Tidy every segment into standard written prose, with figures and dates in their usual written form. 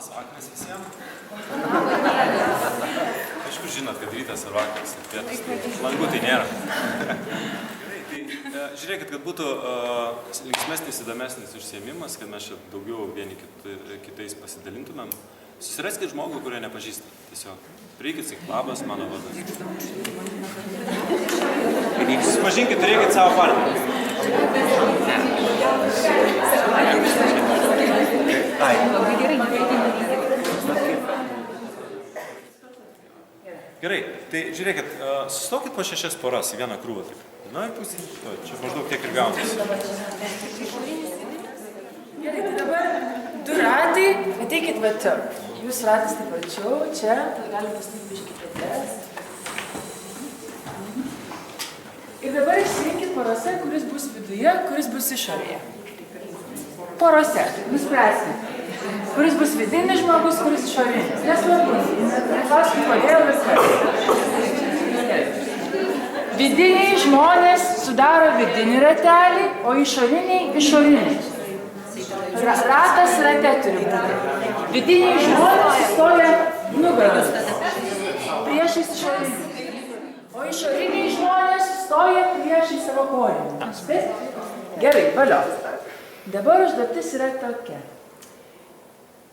Labas vakaras visiems. Aišku, žinot, kad rytas ir vakaras ir pietas, tai langų tai nėra. Gerai, tai žiūrėkit, kad būtų linksmesnis, įdomesnis užsiėmimas, kad mes čia daugiau vieni kitais pasidalintumėm. Susiraskit žmogų, kurio nepažįstat. Tiesiog prieikit, sakyk, labas, mano vardas. Susipažinkit, turėkit savo partnerį. Gerai, tai žiūrėkit, sustokit po 6 poras į vieną krūvą. Na ir pusė, čia maždaug tiek ir gaunasi. Gerai, tai dabar 2 ratai, ateikit va čia. Jūs ratas taip arčiau, čia, tai galim pasitikti biškį pėdės. Ir dabar išsirinkit porose, kuris bus viduje, kuris bus išorėje. Porose, nuspręskit. Kuris bus vidinis žmogus, kuris išorinis. Nesvarbu, neklauskit kodėl viskas. Vidiniai žmonės sudaro vidinį ratelį, o išoriniai išorinį. Ratas rate turi būti. Vidiniai žmonės sustoja nugarą. Priešais išorinį. O išoriniai žmonės sustoja priešais savo kojų. Gerai, valio. Dabar užduotis yra tokia.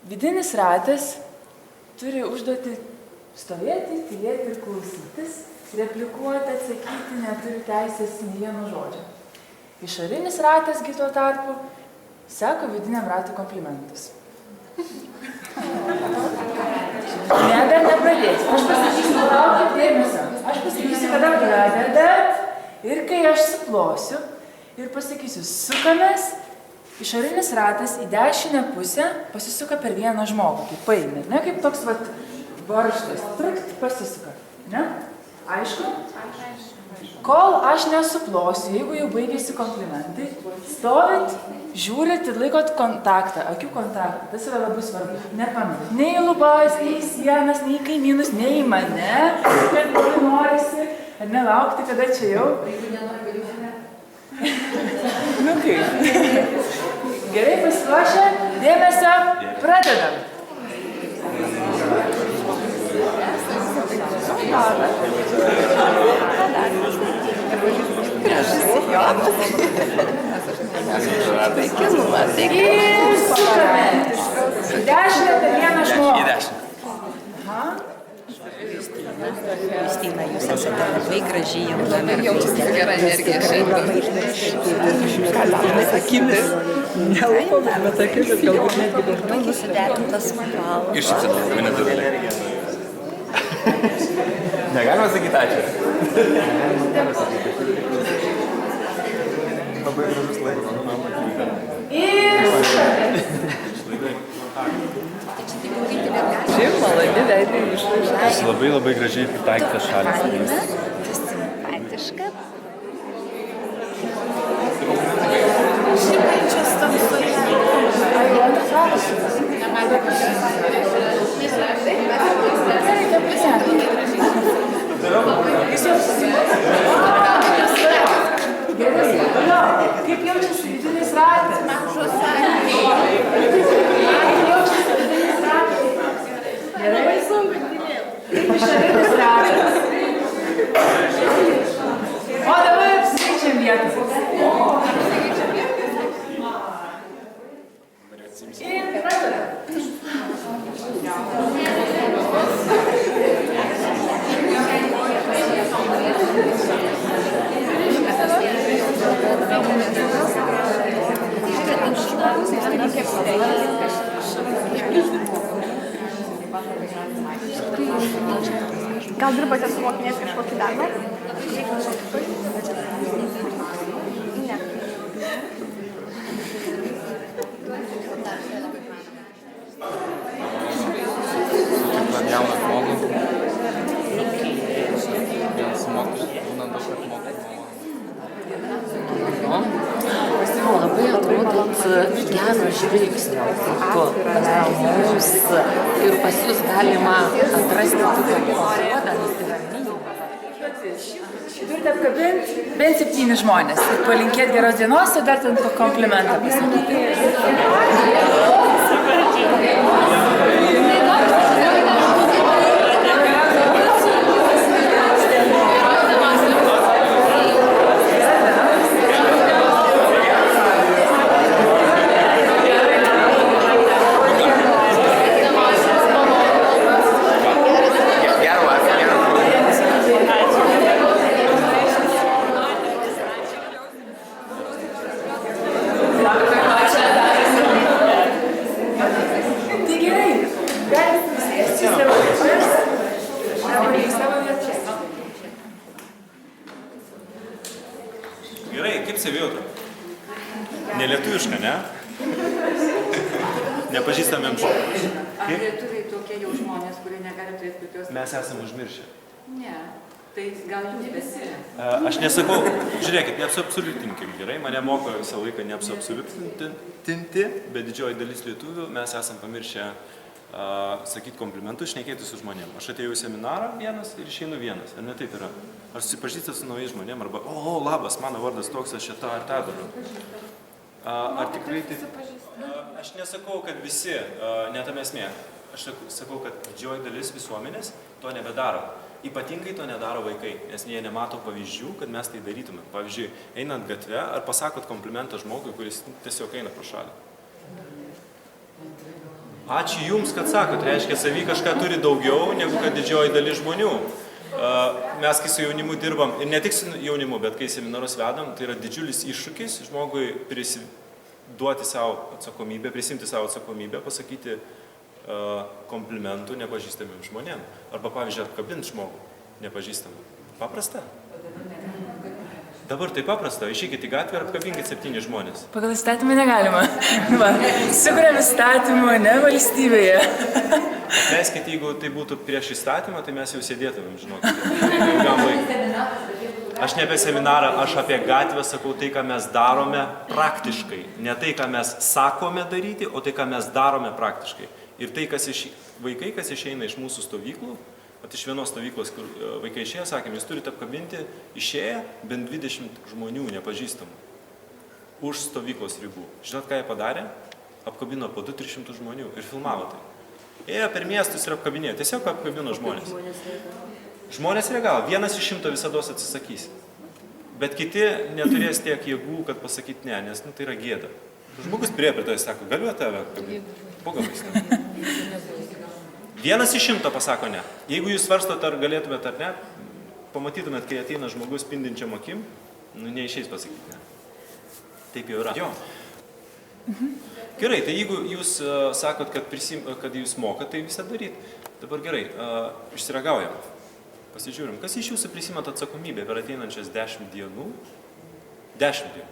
Vidinis ratas turi užduoti stovėti, tylėti ir klausytis, replikuoti, atsakyti, neturi teisės nei vieno žodžio. Išorinis ratas, tuo tarpu, sako vidiniam ratui komplimentus. Ne, dar nepradėsiu. Aš pasakysiu, laukit dėmesio. Aš pasakysiu, kada pradeda ir kai aš suplosiu ir pasakysiu, sukamės. Išorinis ratas į dešinę pusę pasisuka per vieną žmogų, kaip paėmė, ne kaip toks vat varžtas, trukt pasisuka, ne? Aišku? Kol aš nesuplosiu, jeigu jau baigėsi komplimentai, stovit, žiūrit ir laikot kontaktą, akių kontaktą, tas yra labai svarbu, nepamiršt. Nei į lubas, nei į sienas, nei į kaimynus, nei į mane, kad norisi, ar nelaukti, kada čia jau. Nu kaip? Gerai pasiruošę, dėmesio, pradedam. Ir sukame. Dešinę per vieną žmogų. Kristina, jūs esate labai gražiai jauna mergaitė. Gera energija šiandien. Akimis. Nelupome, bet akimis galbūt netgi dažnai suderintas galvas. Iššypsite, labai natūraliai. Negalima sakyti ačiū. Labai gražus laikas. Ir sukame. Šiaip maloni veidai išraiška. Jis labai gražiai pritaikytas šalis. Simpatiška. Šipaičias tamsoje. Kaip jaučiasi vidinis ratas? Gerai? Kaip išorinis ratas? O dabar apsikeičiam vietą. Ir pradedam. Gal dirbate su mokiniais kažkokį darbą? Ne. Jauną žmogų. Vienas mokus, būna daug kad mokus. Labai atrodot gero žvilgsnio, kaip ramus ir pas jūs galima atrasti tokią pasakodą, nusiraminimą. Turite apkabinti bent 7 žmonės ir palinkėti geros dienos ir dar ten komplimentą pasakyti. kaip savijauta? Nelietuviška, ne? Nepažįstamėm žmonėms. Ar lietuviai tokie jau žmonės, kurie negali turėti puikios... Mes esame užmiršę. Ne, tai gal jūs besi. Aš nesakau, žiūrėkit, neapsuabsoliutinkim, gerai, mane moko visą laiką neapsuabsoliutinti, bet didžioji dalis lietuvių mes esam pamiršę sakyti komplimentus, šnekėti su žmonėm. Aš atėjau į seminarą vienas ir išeinu vienas, ar ne taip yra? Aš susipažįstu su naujais žmonėm, arba, o, labas, mano vardas toks, aš čia tą ar tą darau. Ar tikrai tai... Aš nesakau, kad visi, netame esmė. Aš sakau, kad didžioji dalis visuomenės to nebedaro. Ypatingai to nedaro vaikai, nes jie nemato pavyzdžių, kad mes tai darytume. Pavyzdžiui, einant gatve, ar pasakot komplimentą žmogui, kuris tiesiog eina pro šalį. Ačiū Jums, kad sakot, reiškia, savy kažką turi daugiau, negu kad didžioji dalis žmonių. Mes, kai su jaunimu dirbam, ir ne tik su jaunimu, bet kai seminarus vedam, tai yra didžiulis iššūkis žmogui duoti savo atsakomybę, prisimti savo atsakomybę, pasakyti komplimentų nepažįstamiem žmonėm. Arba, pavyzdžiui, apkabinti žmogų nepažįstamą. Paprasta. Dabar tai paprasta. Išeikit į gatvę ir apkabinkit 7 žmonės. Pagal įstatymą negalima. Sukuriam įstatymą, ne valstybėje. Leiskit, jeigu tai būtų prieš įstatymą, tai mes jau sėdėtumėm, žinokit. Aš ne apie seminarą, aš apie gatvę sakau tai, ką mes darome praktiškai. Ne tai, ką mes sakome daryti, o tai, ką mes darome praktiškai. Ir tai, vaikai, kas išeina iš mūsų stovyklų, iš vienos stovyklos, kur vaikai išėję, sakėm, jūs turite apkabinti išėję bent 20 žmonių nepažįstamų už stovyklos ribų. Žinot, ką jie padarė? Apkabino po 200-300 žmonių ir filmavo tai. Ėjo per miestus ir apkabinėjo, tiesiog apkabino žmonės. Žmonės reagavo, 1 iš 100 visados atsisakys. Bet kiti neturės tiek jėgų, kad pasakyti ne, nes tai yra gėda. Žmogus prie to sako, galiu tave apkabinti? Pogalais ne. 1 iš 100 pasako ne. Jeigu jūs svarstot, ar galėtumėt ar ne, pamatytumėt, kai ateina žmogus spindinčiam akim, neišeis pasakyti ne. Taip jau yra. Jo. Gerai, tai jeigu jūs sakot, kad jūs mokat, tai visą daryt. Dabar gerai, išsiragaujam. Pasižiūrim, kas iš jūsų prisimat atsakomybę per ateinančias 10 dienų? 10 dienų.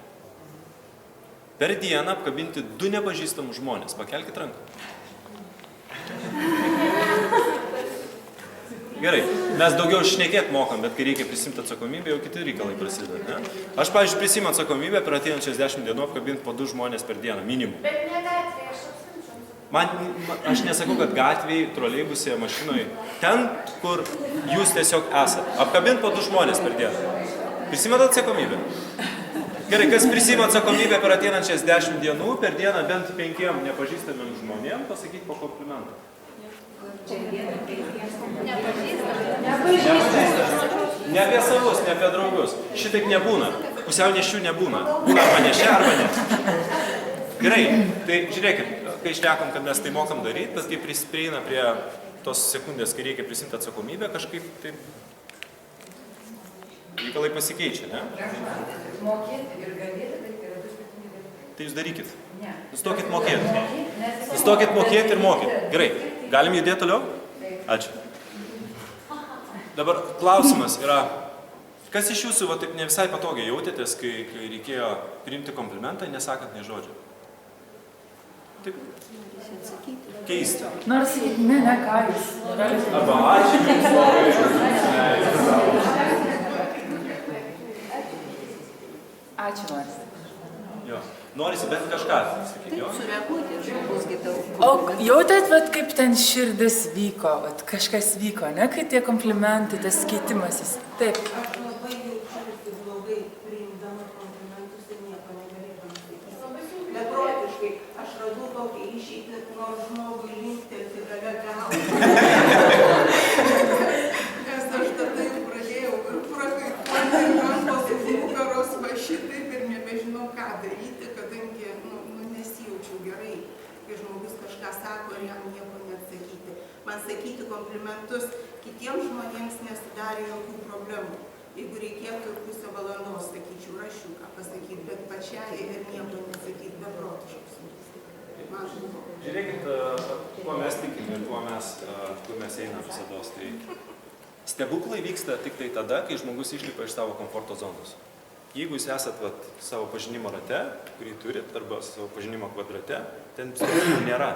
Per dieną apkabinti 2 nepažįstamus žmonės. Pakelkit ranką. Gerai, mes daugiau šnekėt mokam, bet kai reikia prisimti atsakomybę, jau kiti reikalai prasideda, ne? Aš, pavyzdžiui, prisimu atsakomybę per ateinančias 10 dienų apkabinti po 2 žmonės per dieną, minimum. Bet ne gatvėje, aš apsimčiau. Aš nesakau, kad gatvėje, troleibuse, mašinoje, ten, kur jūs tiesiog esate. Apkabinti po 2 žmonės per dieną. Prisimat atsakomybę. Gerai, kas prisima atsakomybę per ateinančias 10 dienų, per dieną bent 5 nepažįstamiem žmonėm pasakyti po komplimentą. Ne apie savus, ne apie draugus. Šitaip nebūna. Pusiau nešių nebūna. Būna arba nešia, arba ne. Gerai, tai žiūrėkit, kai šnekam, kad mes tai mokam daryti, bet kai prieina prie tos sekundės, kai reikia prisimti atsakomybę, kažkaip taip reikalai pasikeičia, ne? Mokėti ir galėti, tai yra 2 skirtingi dalykai. Tai jūs darykit. Ne. Nustokit mokėti. Nustokit mokėti ir mokyti. Gerai, galim judėti toliau? Ačiū. Dabar klausimas yra, kas iš jūsų va, taip ne visai patogiai jautėtės, kai reikėjo priimti komplimentą, nesakant nei žodžio? Taip. Keista. Noriu sakyti, ne, ką jūs. Arba ačiū. Ačiū, Nors. Jo. Norisi bent kažką sakyti, jo? Sureaguoti žmogus daug. O jautėt, vat, kaip ten širdis vyko, vat, kažkas vyko, ne, kai tie komplimentai, tas keitimasis. Taip. Aš labai jaučiuosi blogai priimdama komplimentus ir nieko negalėdama sakyti. Beprotiškai aš radau tokią išeitį, nors žmogui linktelti gale galvą. Nes aš tada jau pradėjau prakaituoti rankos ir nugaros va šitaip ir nebežinau, ką daryti, kadangi nesijaučiau gerai, kai žmogus kažką sako ir jam nieko neatsakyti. Man sakyti komplimentus kitiems žmonėms nesudarė jokių problemų. Jeigu reikėtų pusę valandos, sakyčiau, rašiau ką pasakyti, bet pačiai ir nieko nesakyti, beprotiškus. Man buvo. Žiūrėkit, kuo mes tikim ir kuo mes einam visados. Tai stebuklai vyksta tik tai tada, kai žmogus išlipa iš savo komforto zonos. jeigu jūs esat savo pažinimo rate, kurį turit, arba savo pažinimo kvadrate, ten sprendimų nėra.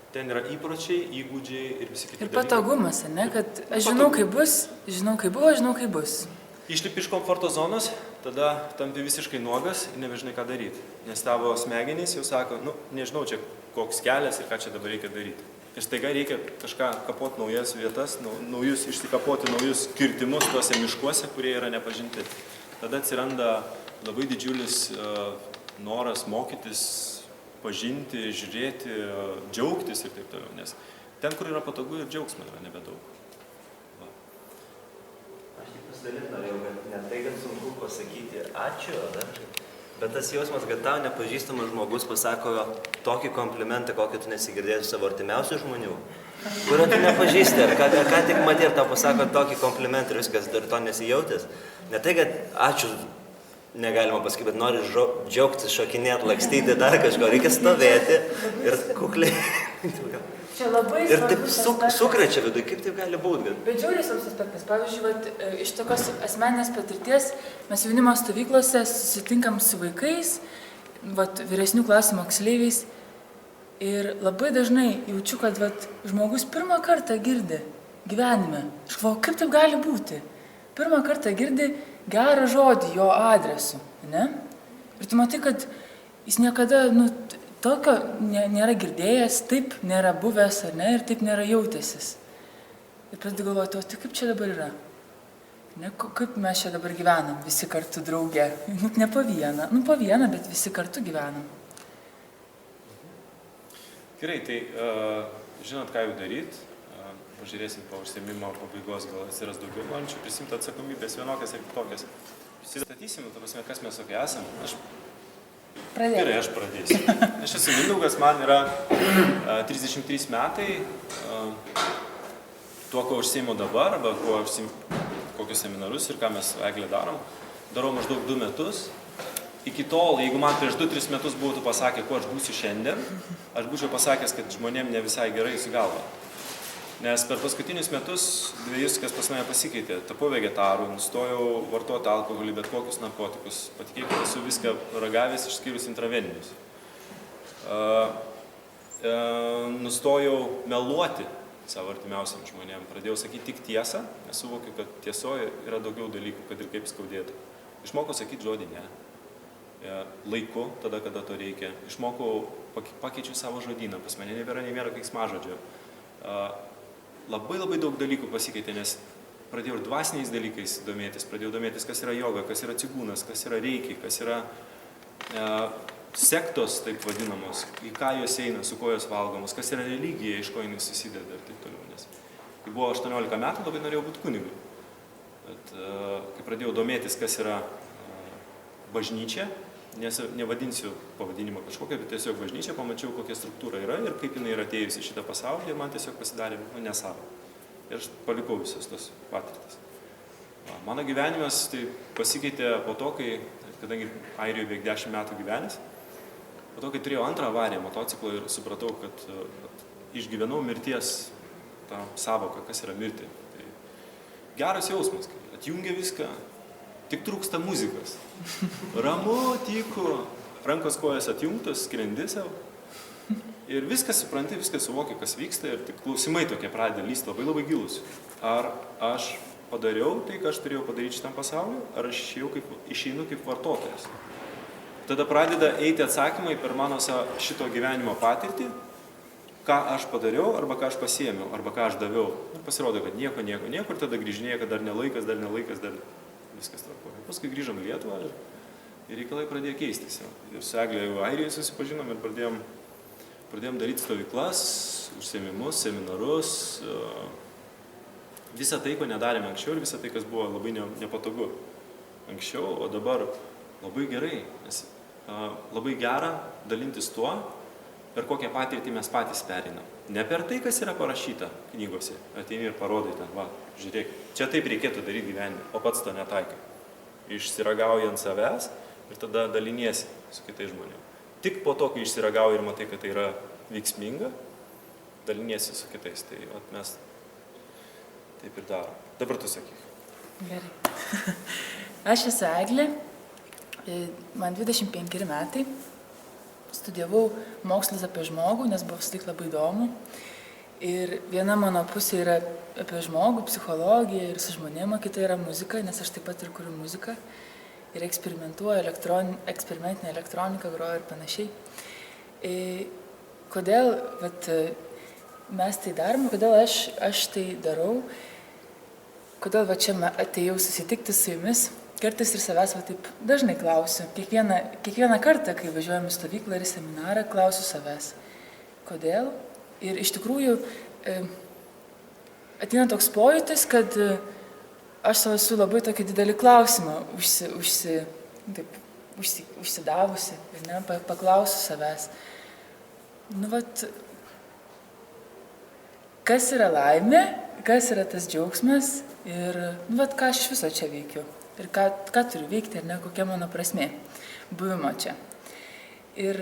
Ten yra įpročiai, įgūdžiai ir visi kiti Ir patogumas, ne, kad aš žinau, kaip bus, žinau, kaip buvo, žinau, kaip bus. Išlipi iš komforto zonos, tada tampi visiškai nuogas ir nebežinai, ką daryti. Nes tavo smegenys jau sako, nežinau, čia koks kelias ir ką čia dabar reikia daryti. Ir staiga reikia kažką kapoti naujas vietas, išsikapoti naujus kirtimus tuose miškuose, kurie yra nepažinti. Tada atsiranda labai didžiulis noras mokytis, pažinti, žiūrėti, džiaugtis ir taip toliau. Nes ten, kur yra patogu, ir džiaugsmo yra nebedaug. Aš tik pasidalinti norėjau, kad ne tai, kad sunku pasakyti ačiū, bet tas jausmas, kad tau nepažįstamas žmogus pasako tokį komplimentą, kokį tu nesigirdėsi savo artimiausių žmonių, kurio tu nepažįsti, ar ką tik matė, ir tau pasako tokį komplimentą ir viskas, dar to nesijautęs. Ne tai, kad ačiū negalima pasakyti, bet nori džiaugtis, šokinėti, lakstyti, dar kažko, reikia stovėti ir kukliai. Čia labai ir taip svarbus sukrečia viduje, kaip taip gali būti. Bet žiauriai svarbus aspektas. Pavyzdžiui, iš tokios asmeninės patirties mes jaunimo stovyklose susitinkam su vaikais, vyresnių klasių moksleiviais ir labai dažnai jaučiu, kad žmogus pirmą kartą girdi gyvenime. Aš galvoju, kaip taip gali būti? Pirmą kartą girdi gerą žodį jo adresu, ne? Ir tu matai, kad jis niekada, tokio nėra girdėjęs, taip nėra buvęs, ar ne, ir taip nėra jautęsis. Ir pradedi galvoti, tai kaip čia dabar yra? Ne, kaip mes čia dabar gyvenam, visi kartu drauge. Ne po vieną, bet visi kartu gyvenam. Gerai, tai žinot, ką jau daryti. Pažiūrėsim po užsiėmimo pabaigos, gal atsiras daugiau norinčių prisimti atsakomybės vienokias ir kitokias. Prisistatysim, kas mes tokie esam. Gerai, aš pradėsiu. Aš esu Mindaugas, man yra 33 metai. Tuo, ko užsiimu dabar, arba kokius seminarus ir ką mes Eglė darom, darau maždaug 2 metus. Iki tol, jeigu man prieš 2-3 metus būtų pasakę, kuo aš būsiu šiandien, aš būčiau pasakęs, kad žmonėm ne visai gerai su galva. Nes per paskutinius metus 2, kas pas mane pasikeitė. Tapau vegetaru, nustojau vartoti alkoholį, bet kokius narkotikus. Patikėkite, esu viską ragavęs išskyrus intraveninius. Nustojau meluoti savo artimiausiam žmonėm. Pradėjau sakyti tik tiesą, nes suvokiu, kad tiesoje yra daugiau dalykų, kad ir kaip skaudėtų. Išmokau sakyti žodį ne. Laiku, tada, kada to reikia. Išmokau, pakeičiu savo žodyną. Pas mane nebėra nei vieno keiksmažodžio. Labai daug dalykų pasikeitė, nes pradėjau ir dvasiniais dalykais domėtis, pradėjau domėtis, kas yra joga, kas yra cigūnas, kas yra reiki, kas yra sektos, taip vadinamos, į ką jos eina, su ko jos valgomos, kas yra religija, iš ko jinai susideda ir taip toliau. Nes kai buvo 18 metų, labai norėjau būti kunigu. Bet kai pradėjau domėtis, kas yra bažnyčia, nevadinsiu pavadinimo kažkokią, bet tiesiog bažnyčia, pamačiau, kokia struktūra yra ir kaip jinai yra atėjusi šitą pasaulį ir man tiesiog pasidarė nesavo. Ir aš palikau visas tos patirtis. Mano gyvenimas tai pasikeitė po to, kadangi Airijoje beveik 10 metų gyvenęs, po to, kai turėjau antrą avariją motociklo ir supratau, kad išgyvenau mirties tą savoką, kas yra mirti. Tai geras jausmas, kai atjungia viską, tik trūksta muzikos. Ramu, tyku, rankos kojas atjungtos, skrendi savo. Ir viskas supranti, viskas suvokia, kas vyksta ir tik klausimai tokie pradeda lysti labai gilus. Ar aš padariau tai, ką aš turėjau padaryti šitam pasauliu, ar aš išeinu kaip vartotojas. Tada pradeda eiti atsakymai per mano šito gyvenimo patirtį, ką aš padariau, arba ką aš pasiėmiau, arba ką aš daviau. Ir pasirodo, kad nieko, ir tada grįžinėja, kad dar nelaikas, dar viskas tvarkoja. Paskui grįžom į Lietuvą ir reikalai pradėjo keistis. Ir su Egle jau Airijoje susipažinom ir pradėjom daryti stovyklas, užsiėmimus, seminarus. Visą tai, ko nedarėme anksčiau ir visą tai, kas buvo labai nepatogu anksčiau, o dabar labai gerai. Nes labai gera dalintis tuo, per kokią patirtį mes patys pereinam. Ne per tai, kas yra parašyta knygose. Ateini ir parodai ten, žiūrėk, čia taip reikėtų daryti gyvenime, o pats to netaikai. Išsiragaujant savęs ir tada daliniesi su kitais žmonėmis. Tik po to, kai išsiragauji ir matai, kad tai yra veiksminga, daliniesi su kitais. Tai mes taip ir darom. Dabar tu sakyk. Gerai. Aš esu Eglė, Man 25 metai. Studijavau mokslus apie žmogų, nes buvo vis tik labai įdomu. Ir viena mano pusė yra apie žmogų, psichologiją ir su žmonėma, kita yra muzika, nes aš taip pat ir kuriu muziką. Ir eksperimentuoju, eksperimentinę elektroniką groju ir panašiai. Kodėl mes tai darome, kodėl aš tai darau, kodėl čia atėjau susitikti su jumis. Kartais ir savęs taip dažnai klausiu. Kiekvieną kartą, kai važiuojam į stovyklą ir į seminarą, klausiu savęs. Kodėl? Ir iš tikrųjų ateina toks pojūtis, kad aš savo esu labai tokį didelį klausimą užsidavusi ir paklausiu savęs. Kas yra laimė, kas yra tas džiaugsmas ir ką aš iš viso čia veikiu. Ir ką turiu veikti, ar ne, kokia mano prasmė buvimo čia. Ir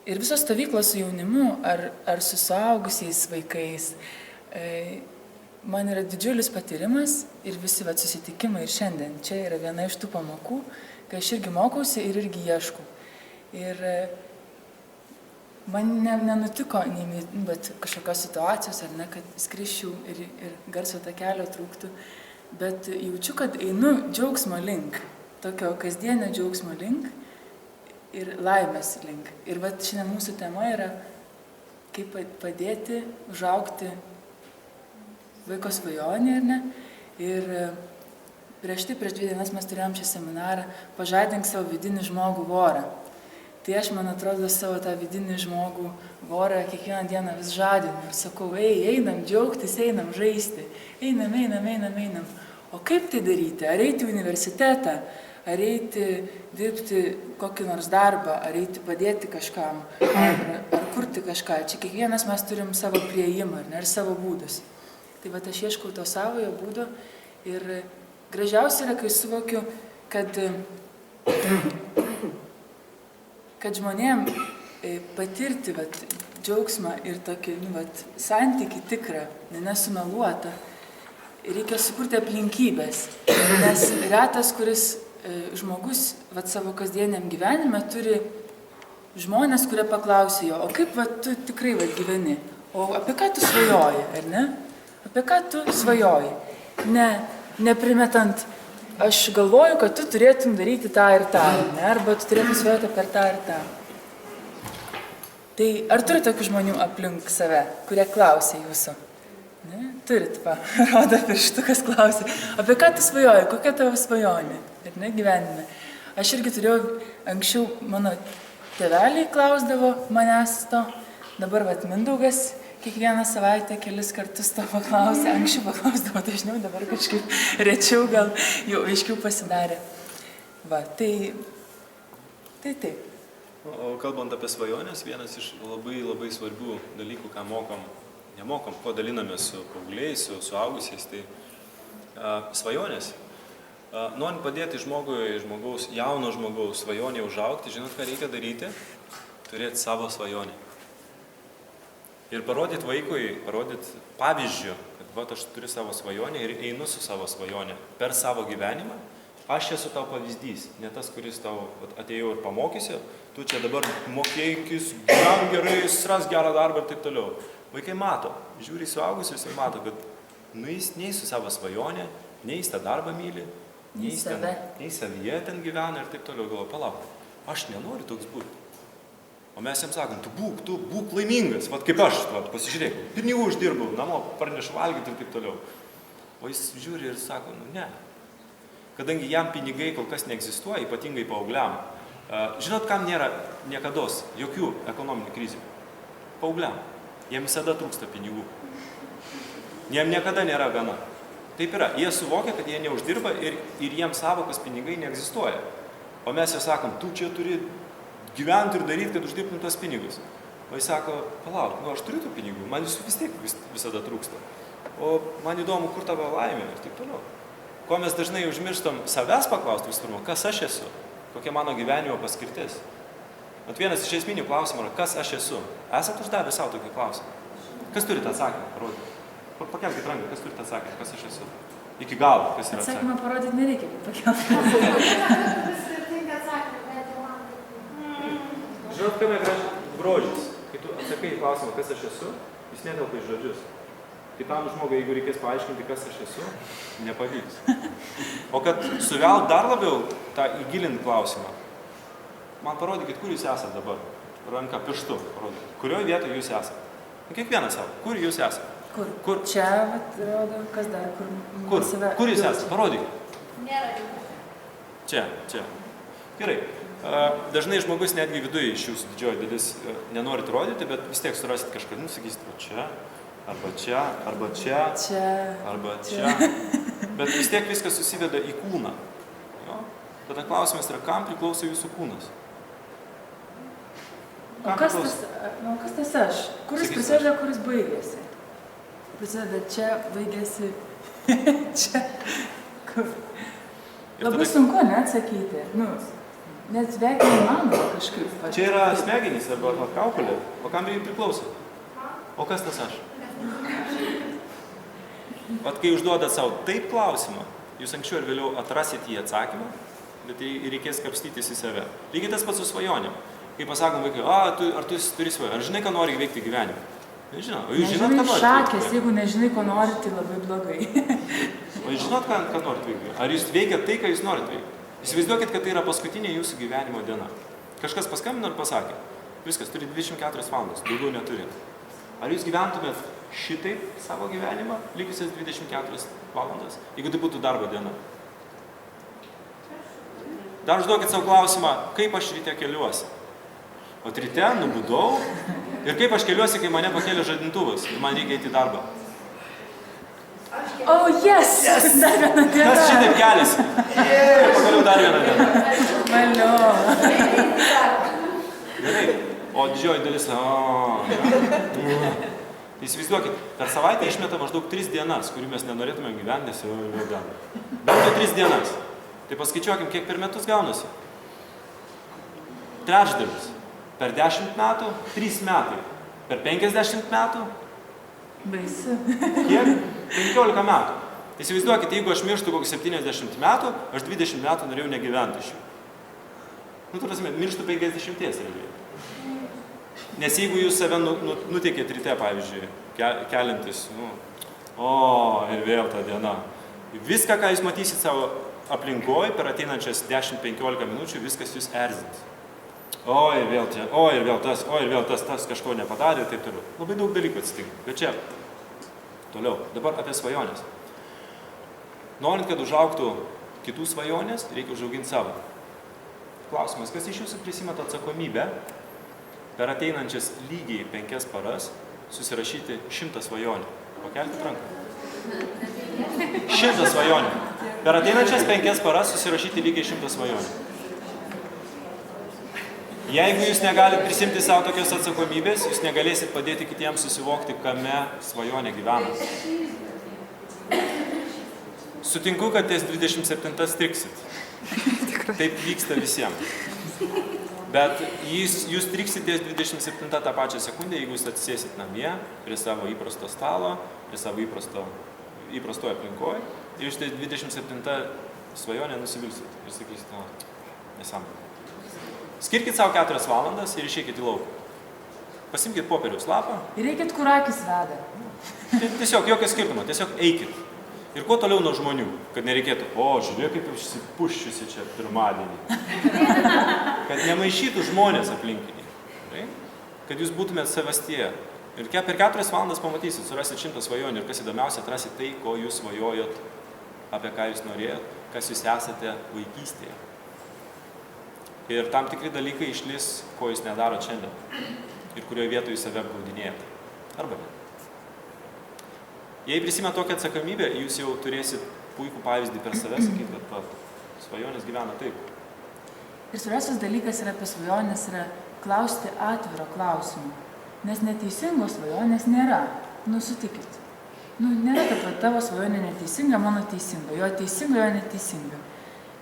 visos stovyklos su jaunimu, ar su suaugusiais vaikais, man yra didžiulis patyrimas ir visi susitikimai ir šiandien. Čia yra viena iš tų pamokų, kai aš irgi mokausi ir irgi ieškau. Ir man nenutiko kažkokios situacijos, ar ne, kad skriščiau ir garso takelio trūktų. Bet jaučiu, kad einu džiaugsmo link, tokio kasdienio džiaugsmo link ir laimės link. Ir šiandien mūsų tema yra, kaip padėti užaugti vaiko svajonį, ar ne? Ir prieš 2 dienas mes turėjom šį seminarą Pažadink savo vidinį žmogų vorą. Tai aš, man atrodo, savo tą vidinį žmogų vorą kiekvieną dieną vis žadinu ir sakau, einam džiaugtis, einam žaisti, einam. O kaip tai daryti? Ar eiti į universitetą, ar eiti dirbti kokį nors darbą, ar eiti padėti kažkam, ar kurti kažką. Čia kiekvienas mes turim savo priėjimą, ir savo būdus. Tai aš ieškau to savojo būdo ir gražiausia yra, kai suvokiu, kad žmonėm patirti džiaugsmą ir tokį santykį tikrą, nesumeluotą, reikia sukurti aplinkybės. Nes retas, kuris žmogus savo kasdieniam gyvenime turi žmonės, kurie paklausia jo, o kaip tu tikrai gyveni? O apie ką tu svajoji, ar ne? Apie ką tu svajoji? Neprimetant, aš galvoju, kad tu turėtum daryti tą ir tą, ne? Arba tu turėtum svajoti per tą ir tą. Tai ar turi tokių žmonių aplink save, kurie klausia jūsų? Ne? Turit, rodo pirštu, kas klausia. Apie ką tu svajoji? Kokia tavo svajonė? Ir ne gyvenime. Aš irgi turėjau, anksčiau mano tėveliai klausdavo manęs to. Dabar Mindaugas kiekvieną savaitę kelis kartus to paklausė. Anksčiau paklausdavo dažniau, dabar kažkaip rečiau, gal jau aiškiau pasidarė. Tai taip. O kalbant apie svajonės, vienas iš labai svarbių dalykų, ką nemokom, ko dalinamės su paaugliais, su suaugusiais, tai svajonės. Norint padėti jauno žmogaus svajonė užaugti, žinot, ką reikia daryti? Turėti savo svajonę. Ir parodyti vaikui, parodyti pavyzdžių, kad aš turiu savo svajonę ir einu su savo svajonė per savo gyvenimą. Aš esu tau pavyzdys, ne tas, kuris tau atėjau ir pamokysiu, tu čia dabar mokėkis, gyvenk gerai, ras gerą darbą ir taip toliau. Vaikai mato, žiūri suaugusius ir mato, kad jis nei su savo svajonė, nei jis tą darbą myli, nei savyje ten gyvena ir taip toliau. Galvoju, palauk, aš nenoriu toks būti. O mes jam sakom, tu būk laimingas, kaip aš, pasižiūrėk, pinigų uždirbau, namo parnešu valgyti ir taip toliau. O jis žiūri ir sako, ne. Kadangi jam pinigai kol kas neegzistuoja, ypatingai paaugliam. Žinot, kam nėra niekados jokių ekonominių krizių? Paaugliam. Jiem visada trūksta pinigų. Jiem niekada nėra gana. Taip yra. Jie suvokia, kad jie neuždirba ir jiems savokos pinigai neegzistuoja. O mes jau sakom, tu čia turi gyventi ir daryti, kad uždirbtum tuos pinigus. O jis sako, palauk, aš turiu tų pinigų, man visų vis tiek visada trūksta. O man įdomu, kur tavo laimė ir taip toliau. Ko mes dažnai užmirštam savęs paklausti visų pirma, kas aš esu, kokia mano gyvenimo paskirtis. Vienas iš esminių klausimų yra, kas aš esu. Esat uždavę savo tokį klausimą? Kas turi tą atsakymą? Parodyti. Pakelkit ranką, kas turi tą atsakymą, kas aš esu. Iki galo, kas yra atsakymą. Atsakymą parodyti nereikia, pakelkit. Žinot, kame grožis, kai tu atsakai į klausimą, kas aš esu, jis netelpa į žodžius. Kitam žmogui, jeigu reikės paaiškinti, kas aš esu, nepavyks. O kad suvelt dar labiau tą įgilinti klausimą, man parodykit, kur jūs esate dabar. Ranka pirštu parodykit. Kurioje vietoje jūs esate? Kiekvienas savo. Kur jūs esate? Kur? Čia, vat, rodo, kas dar, Kur? Kur jūs esate? Parodykit. Nėra. Čia. Gerai. Dažnai žmogus netgi viduje iš jūsų didžioji dalis nenorit rodyti, bet vis tiek surasit kažką, sakysit, čia, arba čia, arba čia. Bet vis tiek viskas susiveda į kūną. Jo? Tada klausimas yra, kam priklauso jūsų kūnas? O kas tas aš? Kuris prasideda, kuris baigėsi? Prasideda čia, baigėsi čia. Kur? Labai sunku neatsakyti. Net beveik neįmanoma kažkaip. Čia yra smegenys arba kaukolė. O kam jį priklauso? O kas tas aš? Vat kai užduodat savo taip klausimą, jūs anksčiau ir vėliau atrasit į atsakymą, bet reikės kapstytis į save. Lygiai tas pats su svajonėm. Kai pasakom vaikai, ar tu turi svajonę, ar žinai, ką nori veikti gyvenime? Nežinau. O jūs žinot, ką nori šakės, jeigu nežinai, ko nori, tai labai blogai. O jūs žinot, ką nori veikti? Ar jūs veikiat tai, ką jūs norite veikti? Įsivaizduokit, kad tai yra paskutinė jūsų gyvenimo diena. Kažkas paskambino ir pasakė, viskas, turi 24 valandas, daugiau neturit. Ar jūs gyventumėt šitaip savo gyvenimą, likusias 24 valandas, jeigu tai būtų darbo diena? Dar užduokit savo klausimą, kaip aš ryte keliuosi. O ryte nubudau ir kaip aš keliuosi, kai mane pakėlė žadintuvas ir man reikia eiti į darbą. Oh, yes! Dar viena diena. Kas šitaip keliasi? Pagaliau dar vieną dieną. Valio. Gerai. O didžioji dalis, įsivaizduokit, per savaitę išmeta maždaug 3 dienas, kurių mes nenorėtume gyventi, nes jau gyvename. Bent jau 3 dienas. Tai paskaičiuokim, kiek per metus gaunasi. Trečdalis. Per 10 metų, 3 metai. Per 50 metų. Baisu. Kiek? 15 metų. Įsivaizduokit, jeigu aš mirštu kokį 70 metų, aš 20 metų norėjau negyventi iš jų. Turėsime, mirštu 50 realiai. Nes jeigu jūs save nutikėt ryte, pavyzdžiui, kelintis, ir vėl ta diena. Viską, ką jūs matysit savo aplinkoje per ateinančias 10-15 minučių, viskas jūs erzins. Oi, vėl čia, oi, ir vėl tas kažko nepadarė ir taip toliau. Labai daug dalykų atsitinka. Bet čia, toliau, dabar apie svajonės. Norint, kad užaugtų kitų svajonės, reikia užauginti savo. Klausimas, kas iš jūsų prisimeta atsakomybę per ateinančias lygiai 5 paras susirašyti 100 svajonių? Pakelkit ranką. 100 svajonių. Per ateinančias 5 paras susirašyti lygiai 100 svajonių. Jeigu jūs negalite prisimti savo tokios atsakomybės, jūs negalėsit padėti kitiems susivokti, kame svajonė gyvena. Sutinku, kad ties 27 striksit. Taip vyksta visiems. Bet jūs striksit ties 27 tą pačią sekundę, jeigu jūs atsisėsit namie, prie savo įprasto stalo, prie savo įprastoje aplinkoje, ir iš ties 27 svajonę nusivilsit. Ir sakysit, nesąmonė. Skirkit savo 4 valandas ir išeikit į lauką. Pasimkit popieriaus lapą. Ir eikit, kur akis veda. Tiesiog jokio skirtumo, tiesiog eikit. Ir kuo toliau nuo žmonių, kad nereikėtų, žiūrėk, kaip išsipuščiusi čia pirmadienį. Kad nemaišytų žmonės aplinkiniai. Kad jūs būtumėt savastie. Ir per 4 valandas pamatysit, surasit 100 svajonių ir kas įdomiausia, atrasit tai, ko jūs svajojot, apie ką jūs norėjot, kas jūs esate vaikystėje. Ir tam tikri dalykai išlis, ko jūs nedarot šiandien. Ir kurioje vietoje jūs save apgaudinėjate. Arba ne. Jei prisimėt tokią atsakomybę, jūs jau turėsit puikų pavyzdį per save, sakyti, kad svajonės gyvena taip. Ir svarbiausias dalykas yra apie svajonės, yra klausti atviro klausimų. Nes neteisingos svajonės nėra. Sutikit. Nėra, kad tavo svajonė neteisinga, mano teisinga. Jo teisinga, jo neteisinga.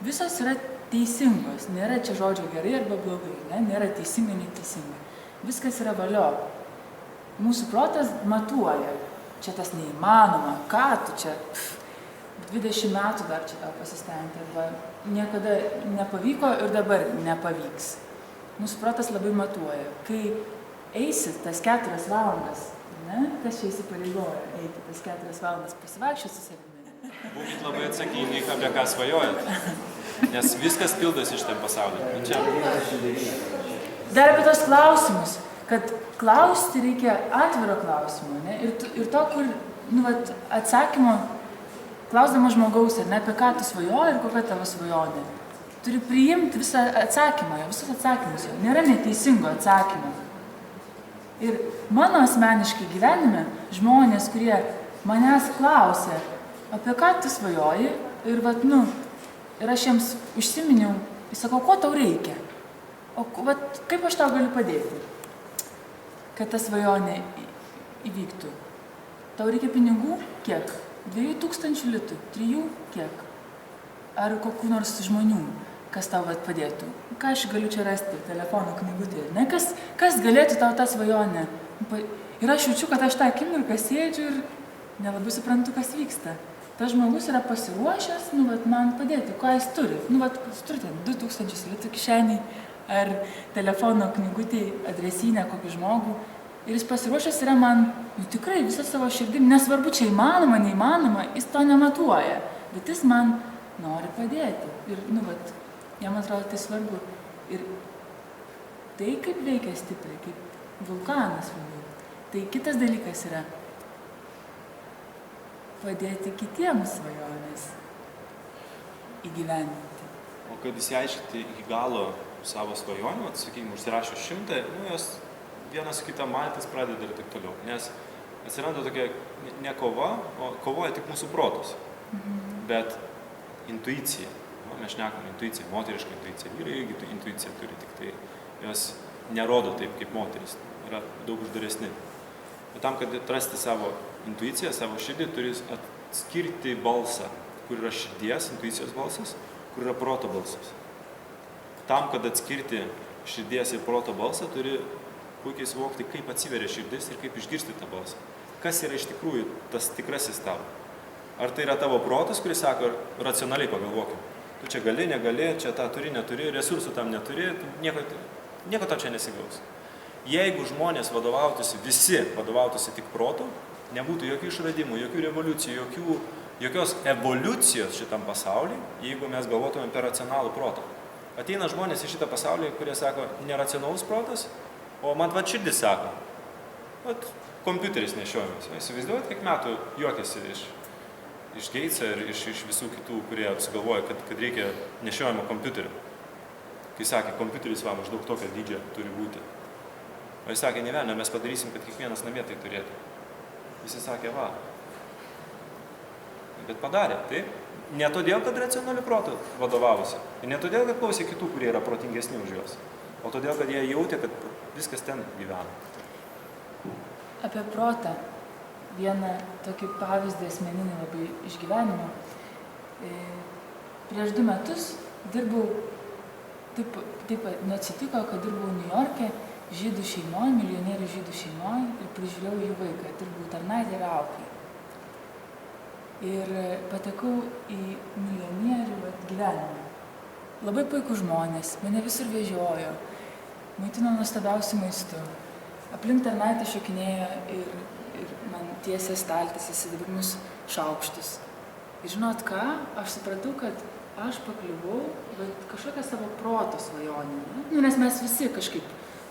Visos yra teisingos. Nėra čia žodžio gerai arba blogai. Nėra teisinga, neteisinga. Viskas yra valio. Mūsų protas matuoja. Čia tas neįmanoma. Ką tu čia? 20 metų dar čia tau pasistengti. Arba niekada nepavyko ir dabar nepavyks. mūsų protas labai matuoja. Kai eisit tas 4 valandas, ne, kas čia įsipareigoja eiti tas 4 valandas pasivaikščioti su savimi. Būkit labai atsakingi, apie ką svajojat, nes viskas pildosi iš tam pasaulyje. Čia. Dar apie tos klausimus, kad klausti reikia atviro klausimo, ne, ir to, kur, nu, vat, atsakymo, klausdama žmogaus, ne, apie ką tu svajoji ir kokia tavo svajonė. Turi priimti visą atsakymą, visus atsakymus. Nėra neteisingo atsakymo. Ir mano asmeniškai gyvenime žmonės, kurie manęs klausia, apie ką tu svajoji, ir vat, nu, ir aš jiems užsiminiau, jis sako, ko tau reikia? O vat, kaip aš tau galiu padėti, kad ta svajonė įvyktų? Tau reikia pinigų? Kiek? 2000 litų? 3? Kiek? Ar kokių nors žmonių, kas tau vat padėtų? Ką aš galiu čia rasti telefono knygutėje? Ne, kas galėtų tau tą svajonę? Ir aš jaučiu, kad aš tą akimirką sėdžiu ir nelabai suprantu, kas vyksta. Tas žmogus yra pasiruošęs, nu, vat, man padėti. Ką jis turi? Nu, vat, jis turi 2000 litų kišeniai ar telefono knygutėje adresinę kokį žmogų. Ir jis pasiruošęs yra man, nu, tikrai visą savo širdim, nesvarbu, čia įmanoma, neįmanoma, jis to nematuoja. Bet jis man nori padėti. Ir, nu, vat, jam atrodo tai svarbu. Ir tai, kaip veikia stipriai, kaip vulkanas veikia. Tai kitas dalykas yra padėti kitiems svajonės įgyvendinti. O kad įsiaiškinti iki galo savo svajonių, sakykime, užsirašo 100, nu, jos vienas su kitą matys pradeda ir taip toliau. Nes atsiranda tokia ne kova, o kovoja tik mūsų protus. Bet intuicija, mes šnekam intuicija, moteriška intuicija, vyrai irgi intuiciją turi, tik tai jos nerodo taip kaip moteris, yra daug uždaresni. Bet tam, kad atrasti savo intuiciją, savo širdį, turi atskirti balsą, kur yra širdies, intuicijos balsas, kur yra proto balsas. Tam, kad atskirti širdies ir proto balsą, turi puikiai suvokti, kaip atsiveria širdis ir kaip išgirsti tą balsą. Kas yra iš tikrųjų tas tikrasis tavo? Ar tai yra tavo protas, kuris sako, racionaliai pagalvokim, tu čia gali, negali, čia tą turi, neturi, resursų tam neturi, nieko to čia nesigaus. Jeigu žmonės visi vadovautųsi tik protu, nebūtų jokių išradimų, jokių revoliucijų, jokios evoliucijos šitam pasaulyje, jeigu mes galvotumėm per racionalų protą. Ateina žmonės į šitą pasaulį, kurie sako, neracionalus protas, o man va širdis sako, vat kompiuteris nešiojamas. Įsivaizduojat, kiek metų juokiasi iš Geitsą ir iš visų kitų, kurie apsigalvoja, kad reikia nešiojamo kompiuterio. Kai sakė, kompiuteris va maždaug tokio dydžio turi būti. O jis sakė, ne vieną, mes padarysim, kad kiekvienas namie tai turėtų. Visi sakė, va. Bet padarė, taip? Ne todėl, kad racionaliu protu vadovavosi. Ir ne todėl, kad klausė kitų, kurie yra protingesni už juos. O todėl, kad jie jautė, kad viskas ten gyvena. Apie protą. Vieną tokį pavyzdį asmeninį labai išgyvenimo. Prieš 2 metus dirbau, taip neatsitiko, kad dirbau Niujorke žydų šeimoje, milijonierių žydų šeimoje ir prižiūrėjau jų vaiką, dirbau tarnaitė ir auklė. Ir patekau į milijonierių gyvenimą. Labai puikūs žmonės, mane visur vežiojo, maitino nuostabiausiu maistu. Aplink tarnaitę šokinėjo ir man tiesė staltis į sidabrinius šaukštus. Ir žinot ką, aš supratau, kad aš pakliuvau kažkokią savo proto svajonę. Nu, nes mes visi kažkaip,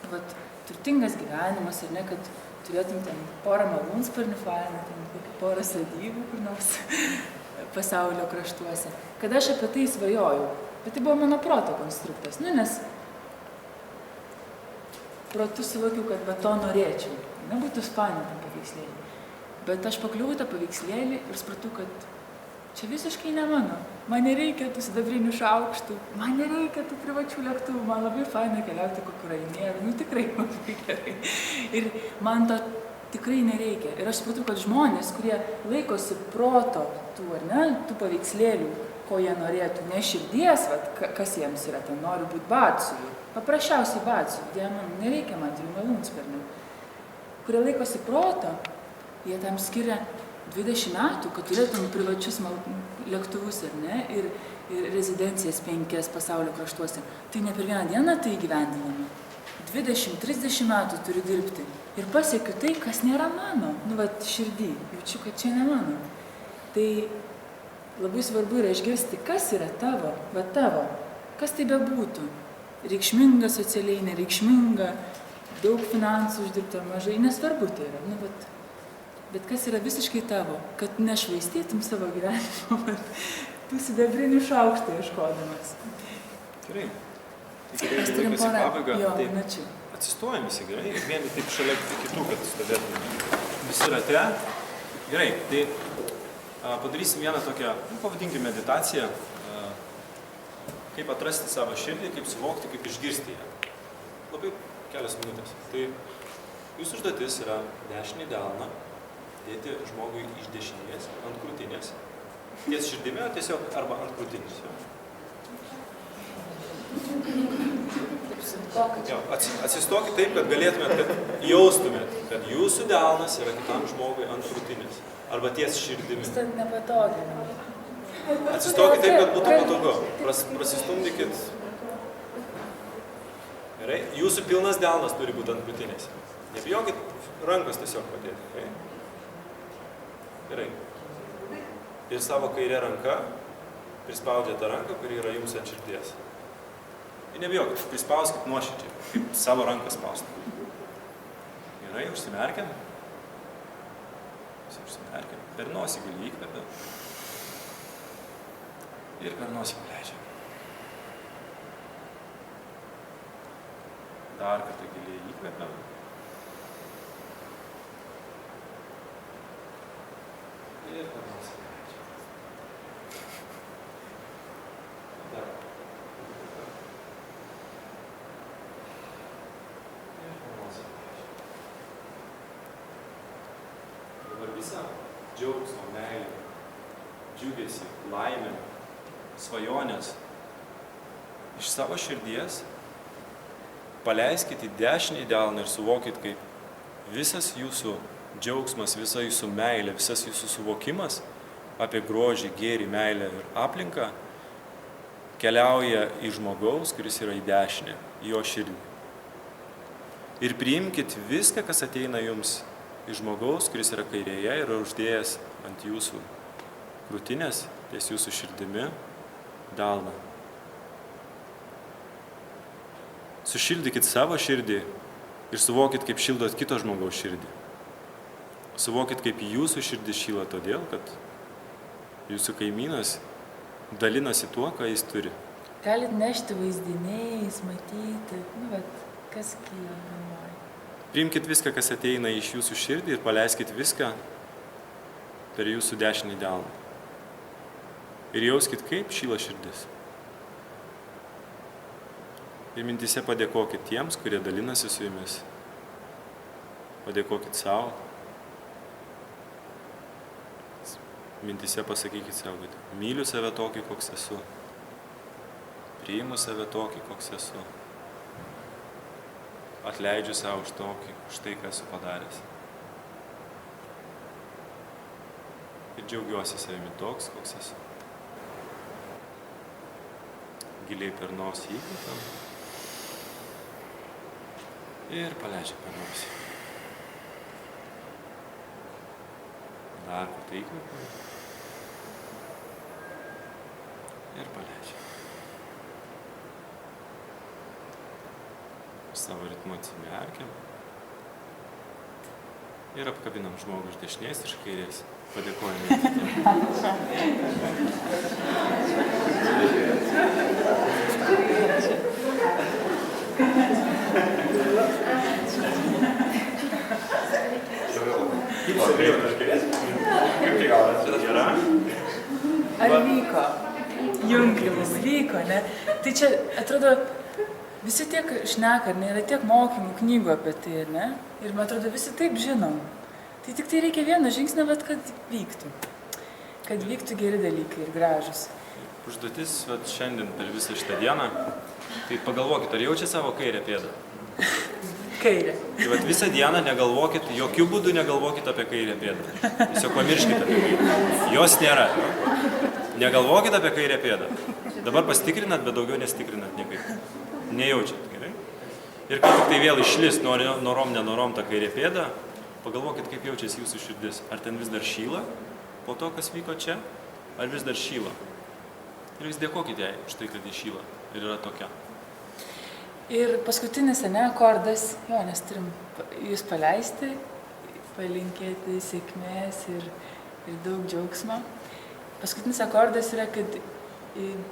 vat, turtingas gyvenimas ir ne, kad turėtum ten porą malūnsparnių fainą, ten porą sodybų kur nors pasaulio kraštuose. Kad aš apie tai svajojau. Bet tai buvo mano proto konstruktas. Nu, nes protu suvokiau, kad va to norėčiau. Nebūtų spanį tam paveikslėlį. Bet aš pakliuvau tą paveikslėlį ir supratau, kad čia visiškai ne mano. Man nereikia tų sidabrinių šaukštų, man nereikia tų privačių lėktuvų, man labai faina keliauti kokiu Ryanair, nu tikrai labai gerai. Ir man to tikrai nereikia. Ir aš supratau, kad žmonės, kurie laikosi proto tų paveikslėlių, ko jie norėtų, ne širdies, kas jiems yra, ten noriu būti batsiuviu, paprasčiausiai batsiuviu, Dieve man, nereikia man 3 malūnsparnių. Kurie laikosi proto, jie tam skiria 20 metų, kad turėtum privačius lėktuvus, ar ne, ir rezidencijas 5 pasaulio kraštuose, tai ne per vieną dieną tai įgyvendinama. 20-30 metų turiu dirbti ir pasiekiu tai, kas nėra mano. Nu, vat širdį, jaučiu, kad čia ne mano. Tai labai svarbu yra išgirsti, kas yra tavo, va tavo, kas tai bebūtų. Reikšminga socialiai, nereikšminga, daug finansų uždirbta, mažai, nesvarbu tai yra. Nu, bet kas yra visiškai tavo, kad nešvaistytum savo gyvenimo, tų sidabrinių šaukštų ieškodamas. Gerai. Mes turim porą. Jo, načiau. Atsistojam visi, gerai, ir vieni taip šalia kitų, kad stovėtume. Visi rate. Gerai, tai padarysim vieną tokią, pavadinkime meditaciją, kaip atrasti savo širdį, kaip suvokti, kaip išgirsti ją. Labai kelias minutės. Tai jūsų užduotis yra dešinį delną dėti žmogui iš dešinės ant krūtinės. Ties širdimi, o tiesiog arba ant krūtinės. Atsistokit taip, kad galėtumėt, kad jaustumėt, kad jūsų delnas yra kitam žmogui ant krūtinės. Arba ties širdimi. Jūs tad nepatogiai. Atsistokit taip, kad būtų patogu. Prasistumdykit. Gerai. Jūsų pilnas delnas turi būti ant krūtinės. Nebijokit rankos tiesiog padėti. Gerai. Ir savo kairę ranką prispaudė tą ranką, kuri yra jums ant širdies. Ir nebijokit, prispauskit nuoširdžiai, kaip savo ranką spausti. Gerai, užsimerkiam. Užsimerkiam. Per nosį giliai įkvepiam. Ir per nosį paleidžiam. Dar kartą giliai įkvepiam. Ir per nosį paleidžiam. Dar. Dabar visą džiaugsmą, meilę, džiugesį, laimę, svajonės iš savo širdies paleiskit į dešinį delną ir suvokit, kaip visas jūsų džiaugsmas, visa jūsų meilė, visas jūsų suvokimas apie grožį, gėrį, meilę ir aplinką keliauja į žmogaus, kuris yra į dešinę, į jo širdį. Ir priimkit viską, kas ateina jums iš žmogaus, kuris yra kairėje ir uždėjęs ant jūsų krūtinės, ties jūsų širdimi, delną. Sušildykit savo širdį ir suvokit, kaip šildot kito žmogaus širdį. Suvokit, kaip jūsų širdis šyla todėl, kad jūsų kaimynas dalinasi tuo, ką jis turi. Galit nešti vaizdiniais, matyti, nu, bet kas kyla. Priimkit viską, kas ateina iš jūsų širdį ir paleiskit viską per jūsų dešinį delną. Ir jauskit, kaip šyla širdis. Ir mintyse padėkokit tiems, kurie dalinasi su jumis. Padėkokit savo. Mintyse pasakykit savo, kad myliu save tokį, koks esu. Priimu save tokį, koks esu. Atleidžiu savo už tai, ką esu padaręs. Ir džiaugiuosi savimi toks, koks esu. Giliai per nosį įkvepiam. Ir paleidžiam per nosį. Dar kartą įkvepiam. Ir paleidžiam. Savo ritmu atsimerkiam ir apkabinam žmogų iš dešinės, iš kairės. Padėkojame kitiem. Ar vyko? Jungimas vyko, ne? Tai čia, atrodo, visi tiek šneka, ne, yra tiek mokymų, knygų apie tai, ne? Ir man atrodo, visi taip žinom. Tai tik tai reikia vieną žingsnį, bet kad vyktų. Kad vyktų geri dalykai ir gražus. Užduotis šiandien per visą šitą dieną, tai pagalvokit, ar jaučia savo kairę pėdą? Kairė. Tai vat visą dieną negalvokit, jokių būdų negalvokit apie kairę pėdą. Tiesiog pamirškite apie kairę. Jos nėra. Negalvokit apie kairę pėdą. Dabar pasitikrinat, bet daugiau nesitikrinat niekaip. Nejaučiat, gerai? Ir kai tik tai vėl išlis norom tą kairę pėdą, pagalvokit, kaip jaučiasi jūsų širdis. Ar ten vis dar šyla po to, kas vyko čia, ar vis dar šyla. Ir vis dėkokit jai už tai, kad jis šyla ir yra tokia. Ir paskutinis, ne, akordas, jo, nes turim jūs paleisti, palinkėti sėkmės ir daug džiaugsmo. Paskutinis akordas yra, kad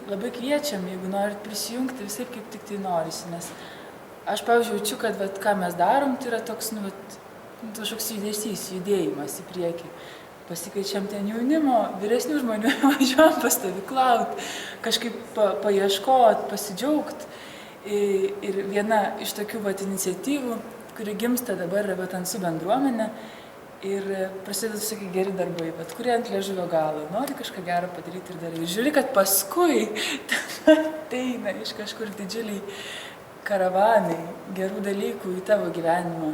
labai kviečiam, jeigu norit prisijungti, visai kaip tik tai norisi, nes aš, pavyzdžiui, jaučiu, kad vat, ką mes darom, tai yra toks, kažkoks judėjimas į priekį. Pasikeičiam ten jaunimo, vyresnių žmonių, važiuojam pastovyklaut, kažkaip paieškot, pasidžiaugt. Ir viena iš tokių vat iniciatyvų, kuri gimsta dabar yra Betansų bendruomenė ir prasideda tokie geri darbai, bet kurie ant liežuvio galo, nori kažką gerą padaryti ir darai. Ir žiūri, kad paskui ateina iš kažkur didžiuliai karavanai gerų dalykų į tavo gyvenimą.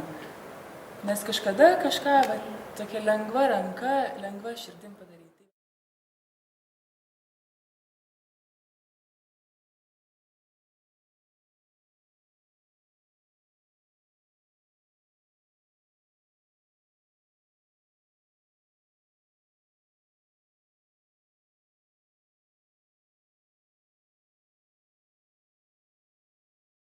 Nes kažkada kažką, vat, tokia lengva ranka, lengva širdim padaryti.